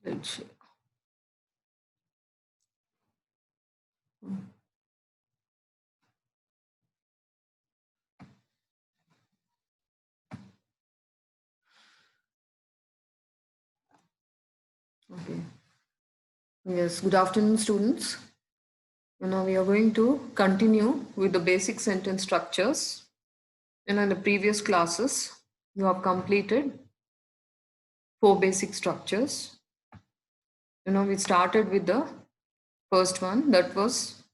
Let's see. Okay. Yes, good afternoon, students. Now we are going to continue with the basic sentence structures. In the previous classes, you have completed 4 basic structures. We started with the first one, that was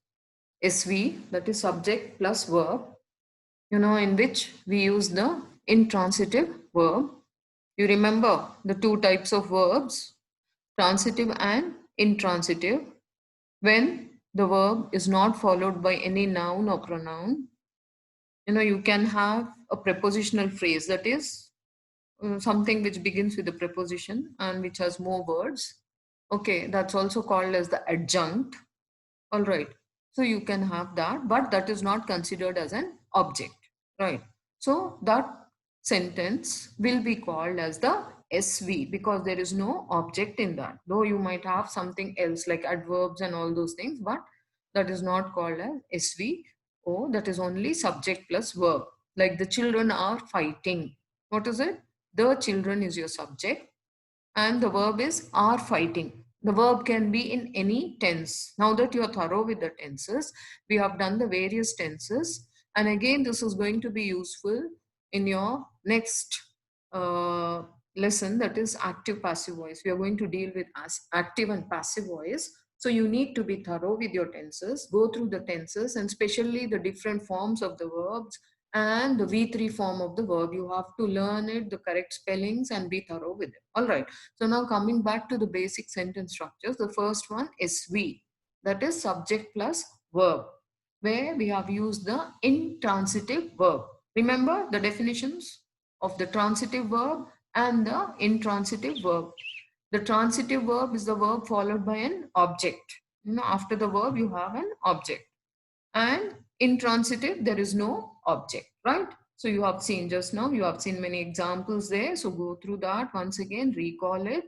SV, that is subject plus verb, in which we use the intransitive verb. You remember the two types of verbs, transitive and intransitive. When the verb is not followed by any noun or pronoun, you can have a prepositional phrase, that is something which begins with a preposition and which has more words. Okay, that's also called as the adjunct. All right. So you can have that, but that is not considered as an object, right? So that sentence will be called as the SV because there is no object in that. Though you might have something else like adverbs and all those things, but that is not called as SV. Oh, that is only subject plus verb. Like the children are fighting. What is it? The children is your subject and the verb is are fighting. The verb can be in any tense. Now that you are thorough with the tenses, we have done the various tenses. And again, this is going to be useful in your next uh, lesson, that is active passive voice. We are going to deal with active and passive voice. So you need to be thorough with your tenses, go through the tenses and especially the different forms of the verbs and the V3 form of the verb. You have to learn it, the correct spellings and be thorough with it. All right. So now coming back to the basic sentence structures, the first one is V, that is subject plus verb, where we have used the intransitive verb. Remember the definitions of the transitive verb and the intransitive verb. The transitive verb is the verb followed by an object. After the verb, you have an object. And intransitive, there is no object, right? So you have seen just now, you have seen many examples there. So go through that once again, recall it.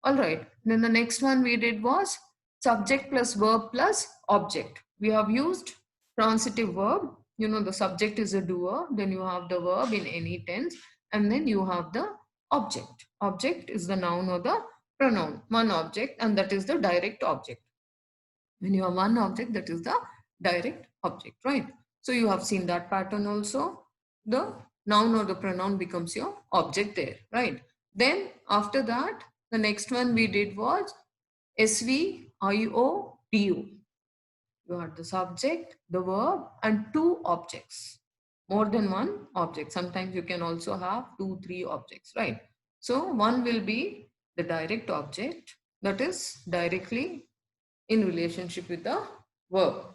All right. Then the next one we did was subject plus verb plus object. We have used transitive verb. The subject is a doer. Then you have the verb in any tense. And then you have the object. Object is the noun or the pronoun. One object and that is the direct object. When you have one object, that is the direct object, right? So you have seen that pattern also. The noun or the pronoun becomes your object there, right? Then after that, the next one we did was SVIODU. You had the subject, the verb, and two objects. More than one object. Sometimes you can also have 2, 3 objects, right? So one will be the direct object, that is directly in relationship with the verb.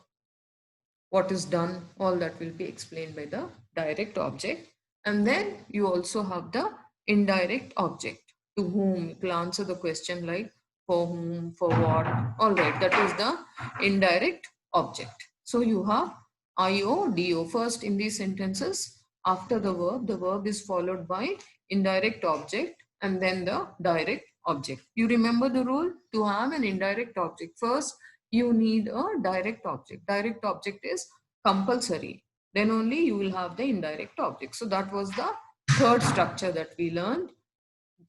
What is done, all that will be explained by the direct object. And then you also have the indirect object. To whom, you will answer the question like for whom, for what. All right, that is the indirect object. So you have IODO. First in these sentences, after the verb is followed by indirect object and then the direct object. You remember the rule to have an indirect object. First, you need a direct object. Direct object is compulsory. Then only you will have the indirect object. So that was the third structure that we learned.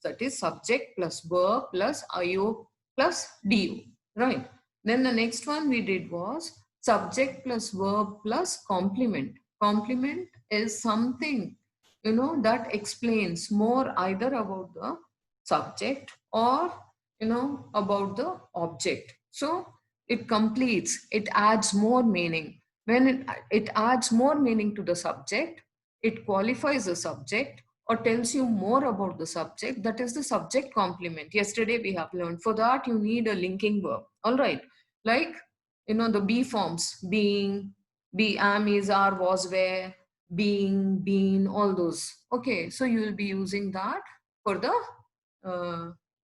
That is subject plus verb plus IO plus DO. Right. Then the next one we did was subject plus verb plus complement. Complement is something, that explains more either about the subject or, about the object. So it completes, it adds more meaning. When it adds more meaning to the subject, it qualifies the subject or tells you more about the subject. That is the subject complement. Yesterday we have learned. For that, you need a linking verb. All right. Like, the be forms, being, be, am, is, are, was, were, being, been, all those. Okay. So you will be using that for the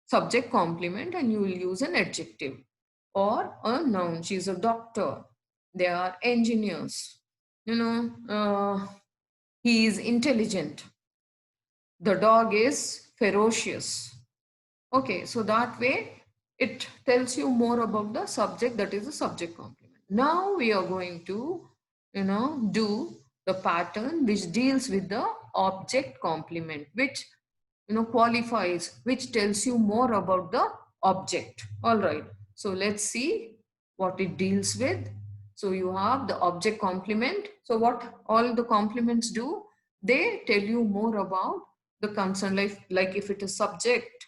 subject complement and you will use an adjective or a noun. She's a doctor. They are engineers. He is intelligent. The dog is ferocious. Okay, so that way it tells you more about the subject, that is the subject complement. Now we are going to, do the pattern which deals with the object complement, which, qualifies, which tells you more about the object. All right. So let's see what it deals with. So you have the object complement. So what all the complements do, they tell you more about the concern, like if it is subject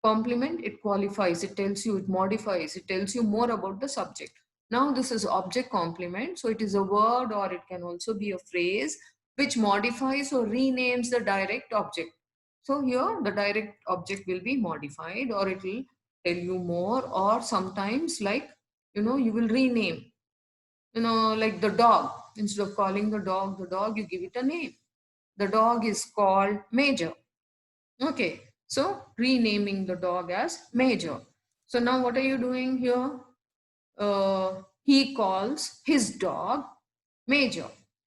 complement, it qualifies, it tells you, it modifies, it tells you more about the subject. Now this is object complement, so it is a word or it can also be a phrase which modifies or renames the direct object. So here the direct object will be modified, or it will tell you more, or sometimes like, you will rename, like the dog. Instead of calling the dog, you give it a name. The dog is called Major. Okay, so renaming the dog as Major. So now what are you doing here? He calls his dog Major.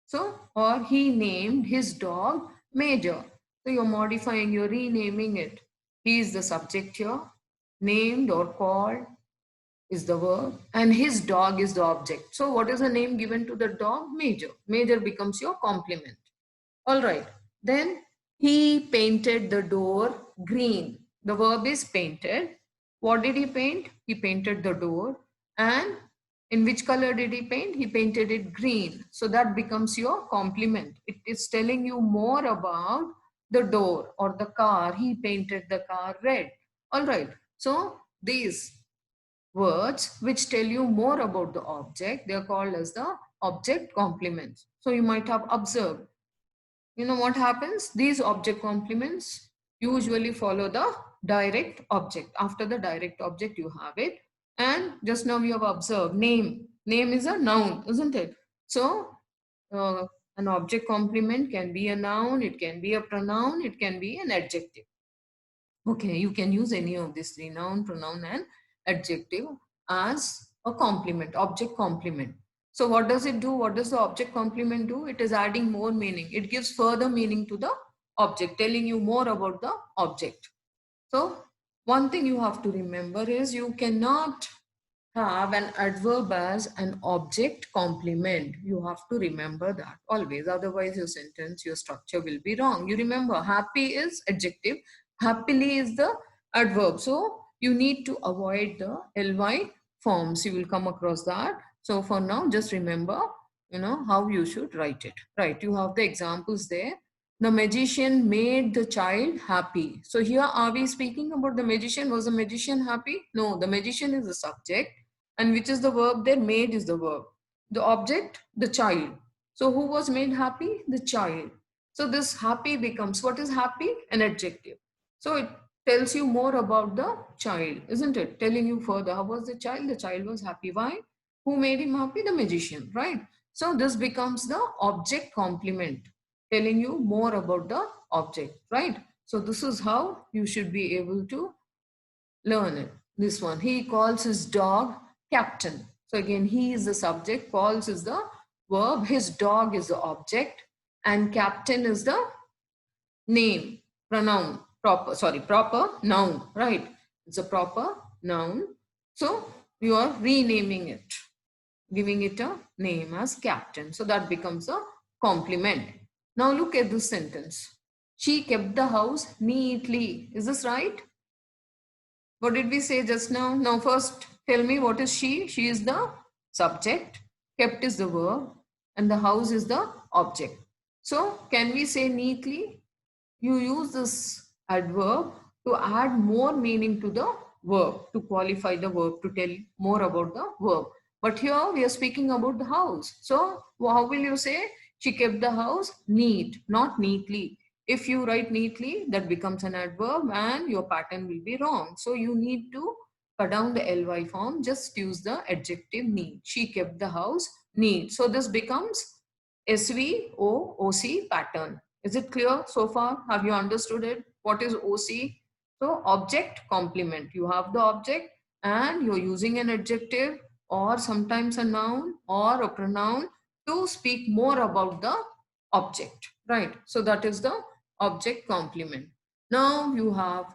So, or he named his dog Major. So you're modifying, you're renaming it. He is the subject here. Named or called is the verb, and his dog is the object. So what is the name given to the dog? Major. Major becomes your complement. All right. Then he painted the door green. The verb is painted. What did he paint? He painted the door. And in which color did he paint? He painted it green. So that becomes your complement. It is telling you more about the door or the car. He painted the car red. All right. So these words which tell you more about the object, they are called as the object complements. So you might have observed, what happens? These object complements usually follow the direct object. After the direct object, you have it. And just now we have observed name. Name is a noun, isn't it? So uh, an object complement can be a noun, it can be a pronoun, it can be an adjective. Okay, you can use any of these three, noun, pronoun, and adjective, as a complement, object complement. So what does it do? What does the object complement do? It is adding more meaning. It gives further meaning to the object, telling you more about the object. So one thing you have to remember is you cannot have an adverb as an object complement. You have to remember that always. Otherwise, your sentence, your structure will be wrong. You remember, happy is adjective, happily is the adverb. So you need to avoid the ly forms. You will come across that. So for now, just remember, how you should write it. Right. You have the examples there. The magician made the child happy. So here, are we speaking about the magician? Was the magician happy? No, the magician is the subject. And which is the verb there? Made is the verb. The object, the child. So who was made happy? The child. So this happy becomes, what is happy? An adjective. So it tells you more about the child, isn't it? Telling you further, how was the child? The child was happy. Why? Who made him happy? The magician, right? So this becomes the object complement, telling you more about the object, right? So this is how you should be able to learn it. This one, he calls his dog Captain. So again, he is the subject, calls is the verb, his dog is the object, and Captain is the name, pronoun, proper noun, right? It's a proper noun. So you are renaming it, giving it a name as Captain. So that becomes a complement. Now look at this sentence. She kept the house neatly. Is this right? What did we say just now? Now first tell me, what is she? She is the subject, kept is the verb, and the house is the object. So can we say neatly? You use this adverb to add more meaning to the verb, to qualify the verb, to tell more about the verb. But here we are speaking about the house. So how will you say? She kept the house neat, not neatly. If you write neatly, that becomes an adverb and your pattern will be wrong. So you need to cut down the ly form, just use the adjective neat. She kept the house neat. So this becomes SVOOC pattern. Is it clear so far? Have you understood it? What is OC? So object complement. You have the object and you're using an adjective or sometimes a noun or a pronoun to speak more about the object, right? So that is the object complement. Now you have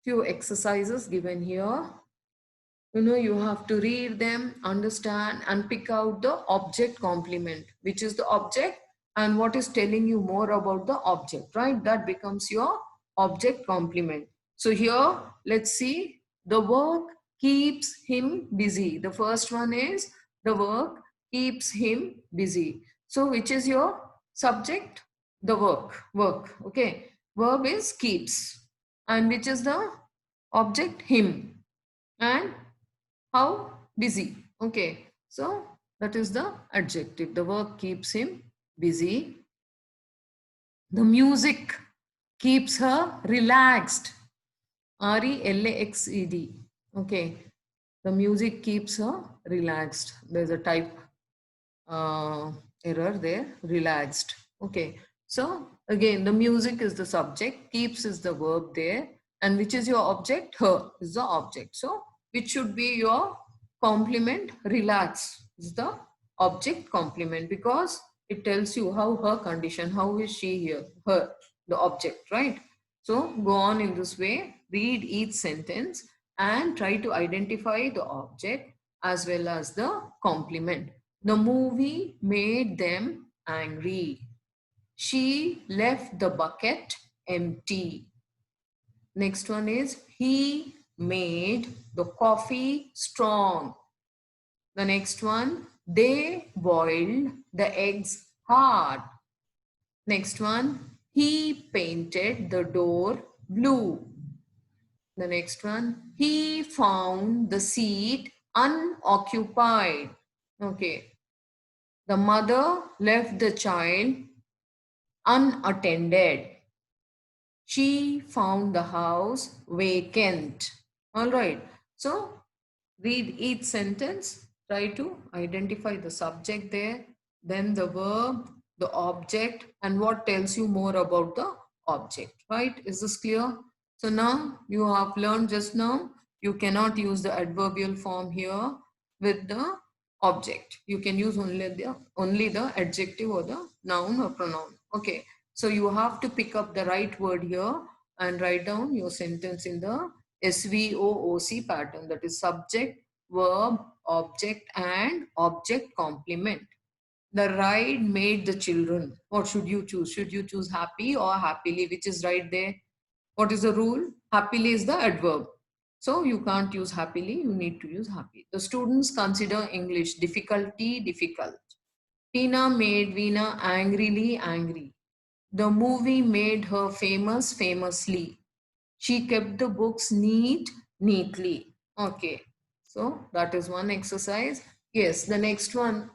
few exercises given here. You have to read them, understand, and pick out the object complement, which is the object and what is telling you more about the object, right? That becomes your object complement. So here, let's see, the work keeps him busy. The first one is the work keeps him busy. So which is your subject? The work, okay. Verb is keeps. And which is the object? Him. And how busy, okay. So that is the adjective. The work keeps him busy. The music keeps her relaxed. RELAXED, okay. The music keeps her relaxed. There's a type uh, error there, relaxed, okay. So again, the music is the subject, keeps is the verb there, and which is your object? Her is the object. So which should be your complement? Relax is the object complement, because it tells you how her condition, how is she here, her, the object, right? So go on in this way, read each sentence and try to identify the object as well as the complement. The movie made them angry. She left the bucket empty. Next one is he made the coffee strong. The next one, they boiled the eggs hard. Next one, he painted the door blue. The next one, he found the seat unoccupied. Okay. The mother left the child unattended. She found the house vacant. All right. So read each sentence. Try to identify the subject there, then the verb, the object, and what tells you more about the object. Right? Is this clear? So now you have learned just now, you cannot use the adverbial form here with the object. You can use only the adjective or the noun or pronoun. Okay. So you have to pick up the right word here and write down your sentence in the SVOOC pattern, that is subject, verb, object, and object complement. The ride made the children. What should you choose? Should you choose happy or happily? Which is right there? What is the rule? Happily is the adverb. So you can't use happily, you need to use happy. The students consider English difficulty difficult. Tina made Veena angrily angry. The movie made her famous famously. She kept the books neatly. Okay. So that is one exercise. Yes, the next one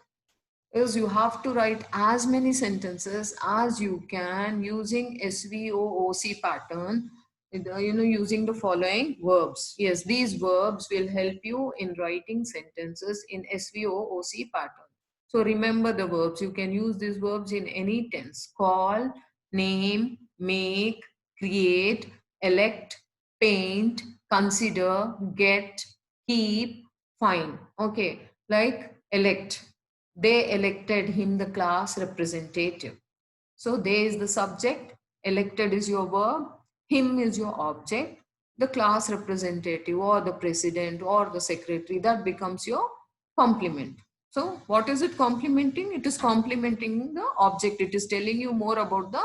is you have to write as many sentences as you can using SVOOC pattern, using the following verbs. Yes, these verbs will help you in writing sentences in SVOOC pattern. So remember the verbs. You can use these verbs in any tense. Call, name, make, create, elect, paint, consider, get, keep, find. Okay, like elect. They elected him the class representative. So they is the subject, elected is your verb, him is your object, the class representative or the president or the secretary, that becomes your complement. So what is it complementing? It is complementing the object. It is telling you more about the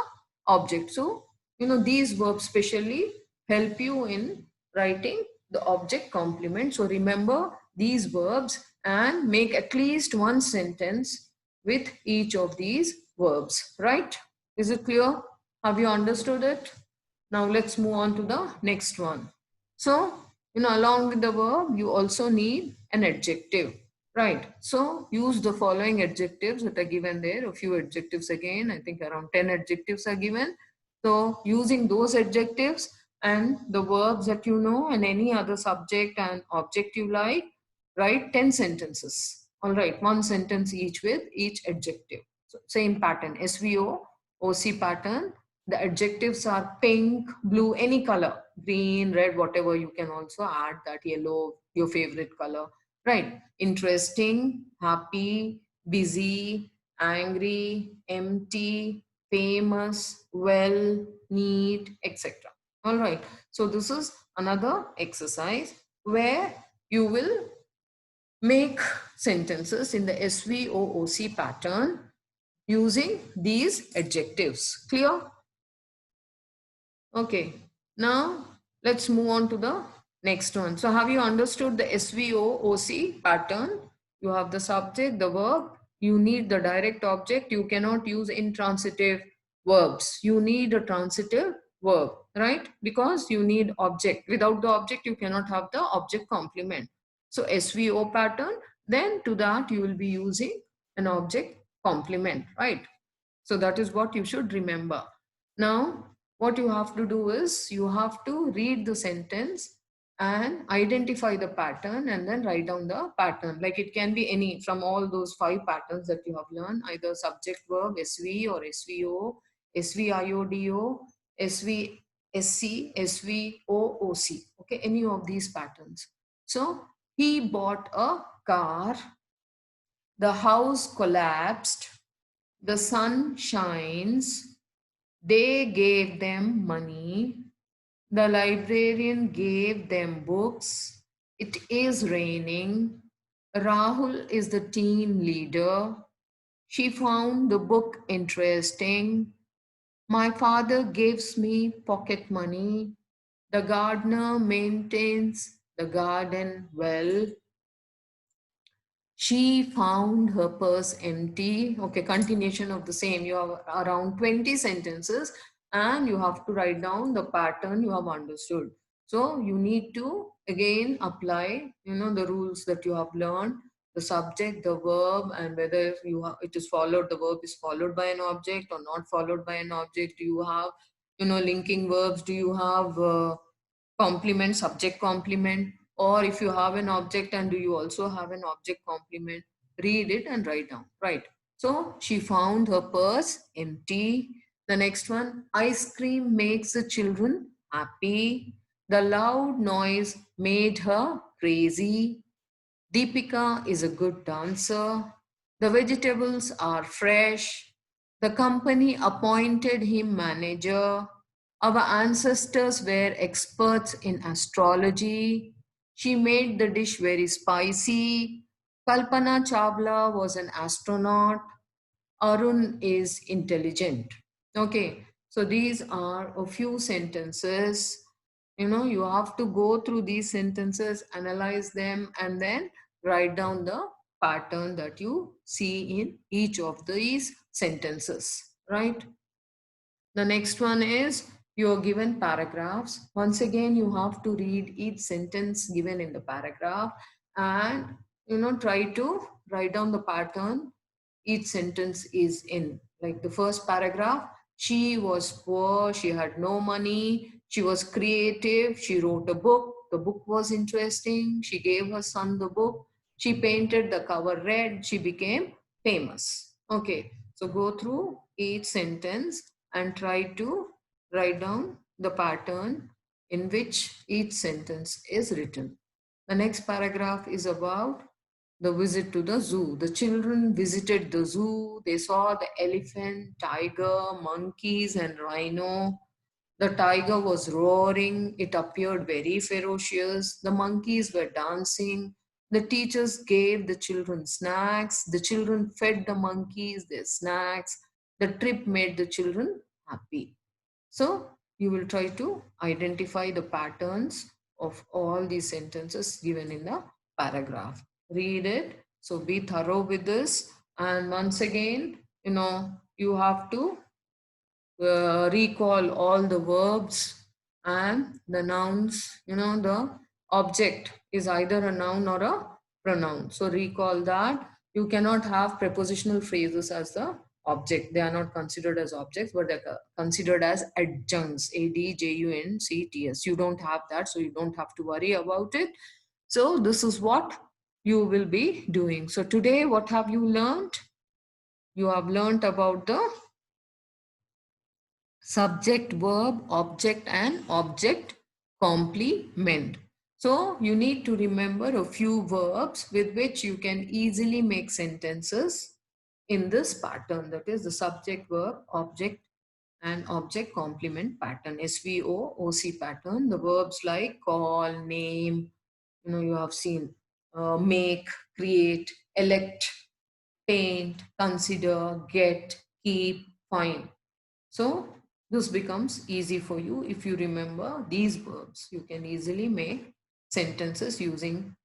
object. So, these verbs specially help you in writing the object complement. So remember these verbs and make at least one sentence with each of these verbs, right? Is it clear? Have you understood it? Now let's move on to the next one. So, along with the verb, you also need an adjective, right? So use the following adjectives that are given there. A few adjectives again, I think around 10 adjectives are given. So using those adjectives and the verbs that you know and any other subject and object you like, write 10 sentences. All right, one sentence each with each adjective. So same pattern, SVOOC pattern. The adjectives are pink, blue, any color, green, red, whatever. You can also add that, yellow, your favorite color, right? Interesting, happy, busy, angry, empty, famous, well, neat, etc. All right. So this is another exercise where you will make sentences in the SVOOC pattern using these adjectives. Clear? Okay. Now let's move on to the next one. So have you understood the SVOOC pattern? You have the subject, the verb. You need the direct object. You cannot use intransitive verbs. You need a transitive verb, right? Because you need object. Without the object, you cannot have the object complement. So SVO pattern, then to that you will be using an object complement, right? So that is what you should remember. Now, what you have to do is you have to read the sentence and identify the pattern and then write down the pattern. Like it can be any from all those 5 patterns that you have learned, either subject verb, SV or SVO, SVIODO, SVSC, SVOOC. Okay, any of these patterns. So he bought a car, the house collapsed, the sun shines, they gave them money, the librarian gave them books, it is raining, Rahul is the team leader, she found the book interesting, my father gives me pocket money, the gardener maintains the garden well, she found her purse empty. Okay, continuation of the same. You have around 20 sentences and you have to write down the pattern you have understood. So you need to again apply, the rules that you have learned, the subject, the verb, and whether it is followed, the verb is followed by an object or not followed by an object. Do you have, linking verbs? Do you have complement, subject complement, or if you have an object and do you also have an object complement, read it and write down, right? So she found her purse empty. The next one, ice cream makes the children happy, the loud noise made her crazy, Deepika is a good dancer, the vegetables are fresh, the company appointed him manager, our ancestors were experts in astrology, she made the dish very spicy, Kalpana Chawla was an astronaut, Arun is intelligent. Okay, so these are a few sentences. You have to go through these sentences, analyze them, and then write down the pattern that you see in each of these sentences, right? The next one is you're given paragraphs. Once again, you have to read each sentence given in the paragraph and try to write down the pattern each sentence is in. Like the first paragraph, she was poor, she had no money, she was creative, she wrote a book, the book was interesting, she gave her son the book, she painted the cover red, she became famous. Okay, so go through each sentence and try to write down the pattern in which each sentence is written. The next paragraph is about the visit to the zoo. The children visited the zoo. They saw the elephant, tiger, monkeys, and rhino. The tiger was roaring. It appeared very ferocious. The monkeys were dancing. The teachers gave the children snacks. The children fed the monkeys their snacks. The trip made the children happy. So you will try to identify the patterns of all these sentences given in the paragraph. Read it. So be thorough with this. And once again, you have to recall all the verbs and the nouns. The object is either a noun or a pronoun. So recall that. You cannot have prepositional phrases as the object. They are not considered as objects, but they're considered as adjuncts. ADJUNCTS. You don't have that, so you don't have to worry about it. So this is what you will be doing. So today, what have you learned? You have learned about the subject, verb, object, and object complement. So you need to remember a few verbs with which you can easily make sentences in this pattern, that is the subject, verb, object, and object complement pattern, SVOOC pattern. The verbs like call, name, You have seen make, create, elect, paint, consider, get, keep, find. So this becomes easy for you if you remember these verbs. You can easily make sentences using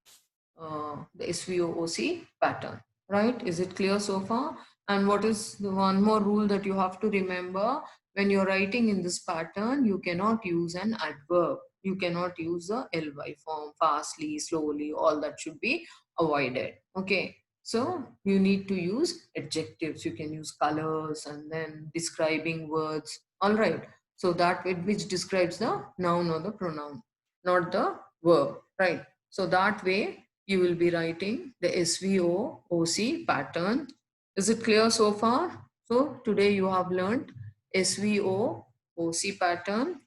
the SVOOC pattern, right? Is it clear so far? And what is the one more rule that you have to remember? When you're writing in this pattern, you cannot use an adverb. You cannot use the ly form, fastly, slowly, all that should be avoided. Okay. So you need to use adjectives. You can use colors and then describing words. All right. So that which describes the noun or the pronoun, not the verb, right? So that way you will be writing the SVOOC pattern. Is it clear so far? So today you have learned SVOOC pattern.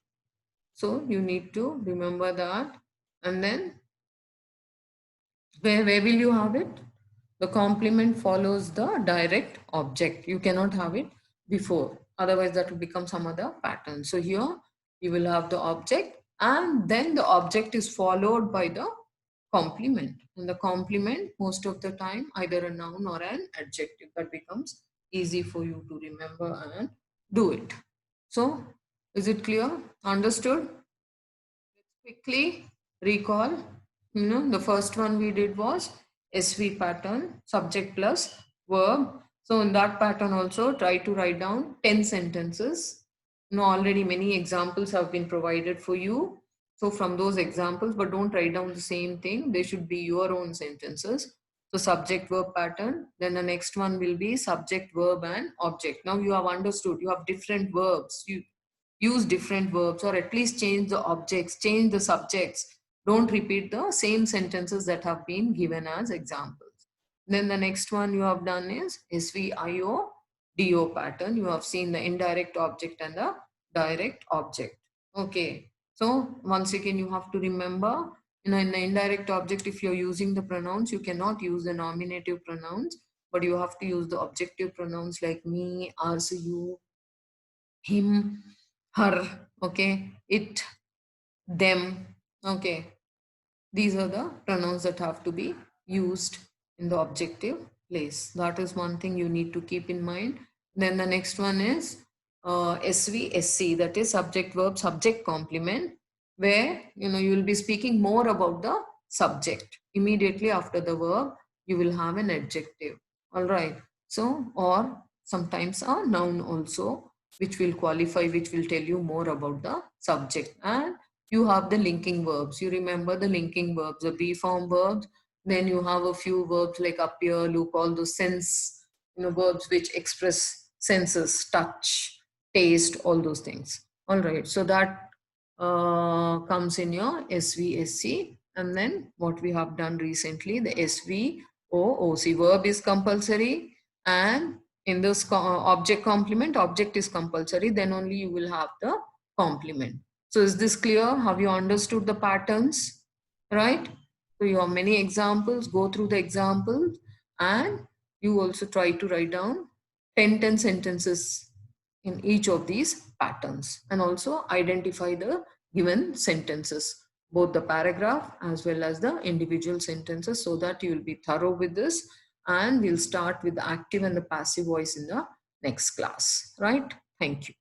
So you need to remember that. And then where will you have it? The complement follows the direct object. You cannot have it before. Otherwise that will become some other pattern. So here you will have the object and then the object is followed by the complement. And the complement most of the time either a noun or an adjective. That becomes easy for you to remember and do it. So is it clear? Understood? Quickly recall, the first one we did was SV pattern, subject plus verb. So in that pattern also try to write down 10 sentences. Already many examples have been provided for you. So from those examples, but don't write down the same thing. They should be your own sentences. So subject verb pattern. Then the next one will be subject verb and object. Now you have understood, you have different verbs. You use different verbs or at least change the objects, change the subjects. Don't repeat the same sentences that have been given as examples. Then the next one you have done is SVIO DO pattern. You have seen the indirect object and the direct object. Okay. So once again, you have to remember in the indirect object, if you're using the pronouns, you cannot use the nominative pronouns, but you have to use the objective pronouns like me, us, you, him, her, okay, it, them, okay. These are the pronouns that have to be used in the objective place. That is one thing you need to keep in mind. Then the next one is SVSC, that is subject verb subject complement, where you will be speaking more about the subject. Immediately after the verb, you will have an adjective. All right. So, or sometimes a noun also, which will qualify, which will tell you more about the subject. And you have the linking verbs. You remember the linking verbs, the be form verbs. Then you have a few verbs like appear, look, all those sense, verbs which express senses, touch, taste, all those things. All right. So that comes in your SVSC. And then what we have done recently, the SVOOC. Verb is compulsory, and in this object complement, object is compulsory. Then only you will have the complement. So is this clear? Have you understood the patterns? Right? So you have many examples. Go through the examples and you also try to write down 10 sentences in each of these patterns and also identify the given sentences, both the paragraph as well as the individual sentences, so that you will be thorough with this. And we'll start with the active and the passive voice in the next class. Right? Thank you.